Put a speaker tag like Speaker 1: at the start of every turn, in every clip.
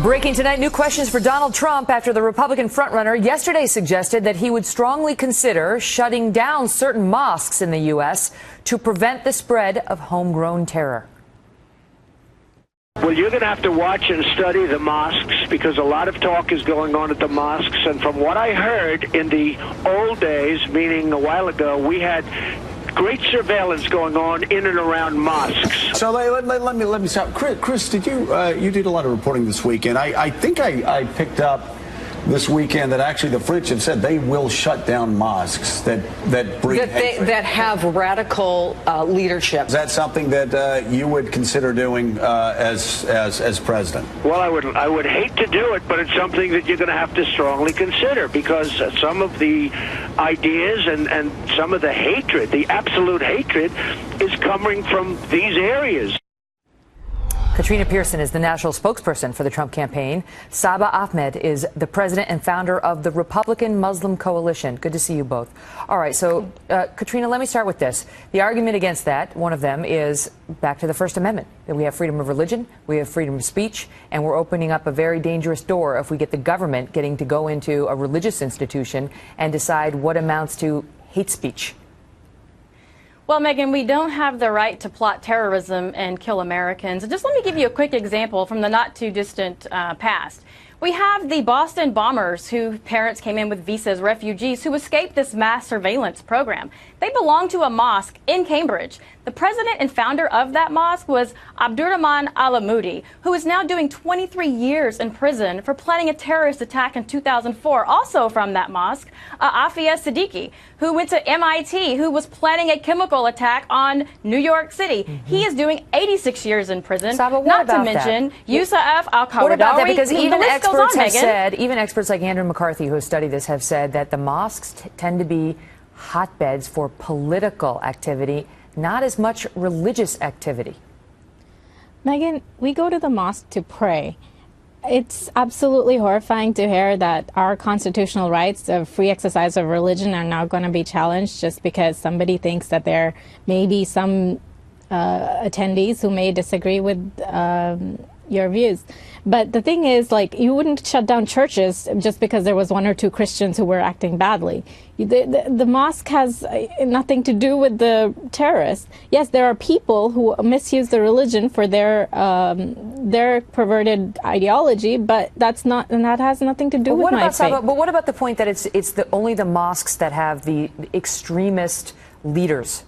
Speaker 1: Breaking tonight, new questions for Donald Trump after the Republican frontrunner yesterday suggested that he would strongly consider shutting down certain mosques in the U.S. to prevent the spread of homegrown terror.
Speaker 2: Well, you're going to have to watch and study the mosques because a lot of talk is going on at the mosques. And from what I heard in the old days, meaning a while ago, we had great surveillance going on in and around mosques.
Speaker 3: So let me stop. Chris, did you did a lot of reporting this weekend? I think I picked up this weekend that actually the French have said they will shut down mosques that breed hatred.
Speaker 4: That have radical leadership.
Speaker 3: Is that something that you would consider doing as president?
Speaker 2: Well, I would hate to do it, but it's something that you're going to have to strongly consider because some of the ideas and some of the hatred, the absolute hatred, is coming from these areas.
Speaker 1: Katrina Pearson is the national spokesperson for the Trump campaign. Saba Ahmed is the president and founder of the Republican Muslim Coalition. Good to see you both. All right, so Katrina, let me start with this. The argument against that, one of them, is back to the First Amendment, that we have freedom of religion, we have freedom of speech, and we're opening up a very dangerous door if we get the government getting to go into a religious institution and decide what amounts to hate speech.
Speaker 5: Well, Megan, we don't have the right to plot terrorism and kill Americans. Just let me give you a quick example from the not-too-distant past. We have the Boston bombers whose parents came in with visas, refugees who escaped this mass surveillance program. They belonged to a mosque in Cambridge. The president and founder of that mosque was Abdurrahman Alamoudi, who is now doing 23 years in prison for planning a terrorist attack in 2004. Also from that mosque, Afia Siddiqui, who went to MIT, who was planning a chemical attack on New York City. He is doing 86 years in prison.
Speaker 1: Saba,
Speaker 5: not to mention Yusuf al-Qaradawi.
Speaker 1: What about that? Because even experts have
Speaker 5: Megan.
Speaker 1: said, even experts like Andrew McCarthy, who has studied this, have said that the mosques tend to be hotbeds for political activity, not as much religious activity.
Speaker 6: Megan, we go to the mosque to pray. It's absolutely horrifying to hear that our constitutional rights of free exercise of religion are now going to be challenged just because somebody thinks that there may be some attendees who may disagree with your views. But the thing is, like, you wouldn't shut down churches just because there was one or two Christians who were acting badly. The mosque has nothing to do with the terrorists. Yes, there are people who misuse the religion for their perverted ideology, but that has nothing to do with my faith.
Speaker 1: But what about the point that it's only the mosques that have the extremist leaders?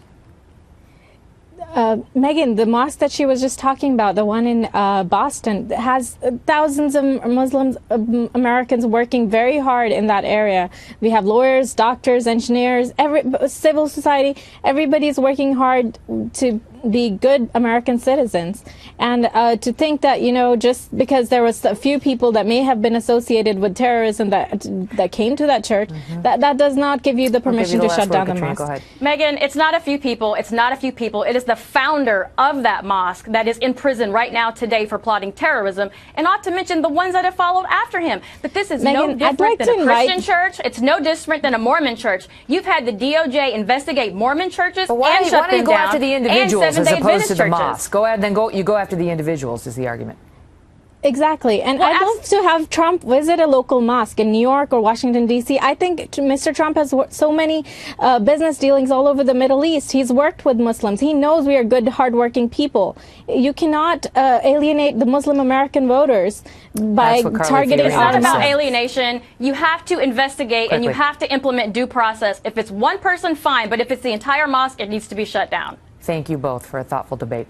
Speaker 6: Megan, the mosque that she was just talking about, the one in Boston, has thousands of Muslims, Americans working very hard in that area. We have lawyers, doctors, engineers, civil society. Everybody's working hard to be good American citizens. And to think that, you know, just because there was a few people that may have been associated with terrorism that came to that church, that does not give you the permission to shut down the mosque.
Speaker 1: Go ahead.
Speaker 5: Megan, it's not a few people. It's not a few people. It is the founder of that mosque that is in prison right now today for plotting terrorism, and not to mention the ones that have followed after him. But this is
Speaker 6: Megan,
Speaker 5: no different than a Christian church. It's no different than a Mormon church. You've had the DOJ investigate Mormon churches and shut them down.
Speaker 1: Why don't you go after the individuals as opposed to the
Speaker 5: churches.
Speaker 1: mosque? Go ahead, you go after the individuals is the argument.
Speaker 6: Exactly. And I'd love to have Trump visit a local mosque in New York or Washington, D.C. I think Mr. Trump has so many business dealings all over the Middle East. He's worked with Muslims. He knows we are good, hardworking people. You cannot alienate the Muslim American voters by targeting.
Speaker 5: It's not about alienation. You have to investigate and you have to implement due process. If it's one person, fine. But if it's the entire mosque, it needs to be shut down.
Speaker 1: Thank you both for a thoughtful debate.